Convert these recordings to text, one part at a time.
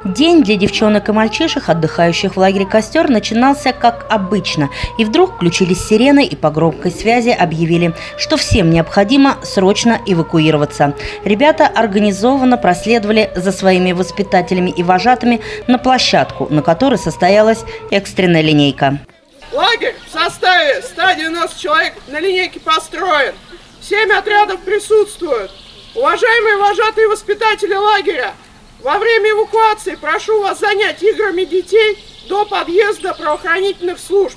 День для девчонок и мальчишек, отдыхающих в лагере «Костер», начинался как обычно. И вдруг включились сирены и по громкой связи объявили, что всем необходимо срочно эвакуироваться. Ребята организованно проследовали за своими воспитателями и вожатыми на площадку, на которой состоялась экстренная линейка. Лагерь в составе 190 человек на линейке построен. 7 отрядов присутствуют. Уважаемые вожатые воспитатели лагеря, во время эвакуации прошу вас занять играми детей до подъезда правоохранительных служб.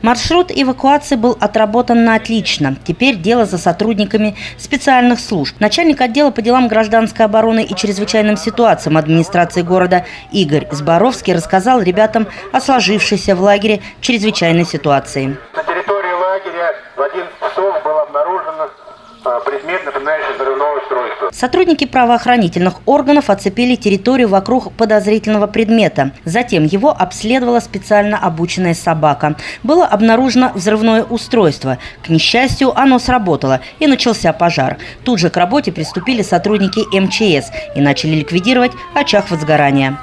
Маршрут эвакуации был отработан на отлично. Теперь дело за сотрудниками специальных служб. Начальник отдела по делам гражданской обороны и чрезвычайным ситуациям администрации города Игорь Зборовский рассказал ребятам о сложившейся в лагере чрезвычайной ситуации. На территории лагеря в 11 часов было обнаружено предмет, напоминающий взрывное устройство. Сотрудники правоохранительных органов оцепили территорию вокруг подозрительного предмета. Затем его обследовала специально обученная собака. Было обнаружено взрывное устройство. К несчастью, оно сработало, и начался пожар. Тут же к работе приступили сотрудники МЧС и начали ликвидировать очаг возгорания.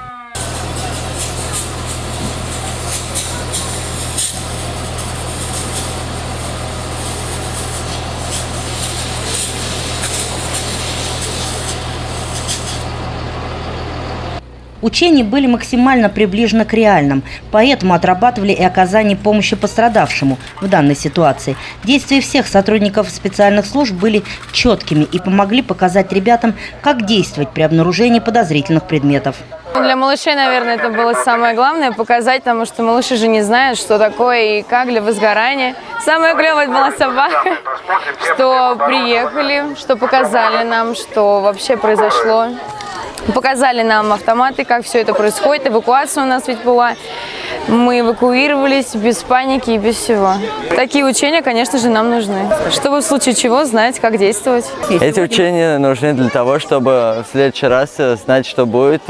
Учения были максимально приближены к реальным, поэтому отрабатывали и оказание помощи пострадавшему в данной ситуации. Действия всех сотрудников специальных служб были четкими и помогли показать ребятам, как действовать при обнаружении подозрительных предметов. Для малышей, наверное, это было самое главное – показать, потому что малыши же не знают, что такое и как для возгорания. Самое клевое была собака, что приехали, что показали нам, что вообще произошло. Показали нам автоматы, как все это происходит. Эвакуация у нас ведь была. Мы эвакуировались без паники и без всего. Такие учения, конечно же, нам нужны, чтобы в случае чего знать, как действовать. Эти учения нужны для того, чтобы в следующий раз знать, что будет,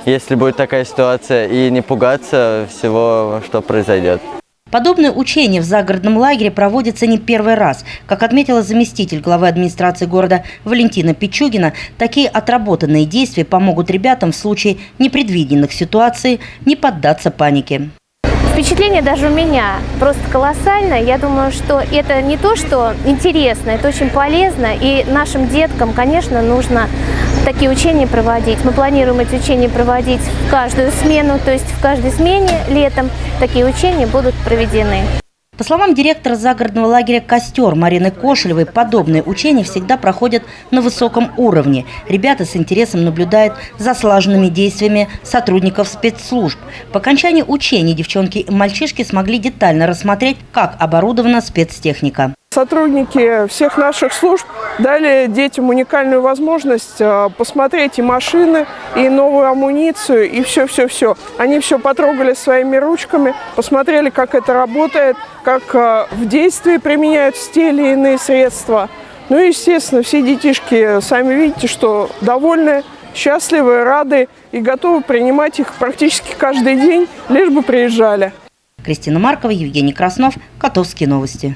если будет такая ситуация, и не пугаться всего, что произойдет. Подобные учения в загородном лагере проводятся не первый раз. Как отметила заместитель главы администрации города Валентина Пичугина, такие отработанные действия помогут ребятам в случае непредвиденных ситуаций не поддаться панике. Впечатление даже у меня просто колоссальное. Я думаю, что это не то, что интересно, это очень полезно. И нашим деткам, конечно, нужно такие учения проводить. Мы планируем эти учения проводить в каждую смену, то есть в каждой смене летом такие учения будут проведены. По словам директора загородного лагеря «Костер» Марины Кошелевой, подобные учения всегда проходят на высоком уровне. Ребята с интересом наблюдают за слаженными действиями сотрудников спецслужб. По окончании учений девчонки и мальчишки смогли детально рассмотреть, как оборудована спецтехника. Сотрудники всех наших служб дали детям уникальную возможность посмотреть и машины, и новую амуницию, и все-все-все. Они все потрогали своими ручками, посмотрели, как это работает, как в действии применяются те или иные средства. Ну и, естественно, все детишки, сами видите, что довольны, счастливы, рады и готовы принимать их практически каждый день, лишь бы приезжали. Кристина Маркова, Евгений Краснов, Котовские новости.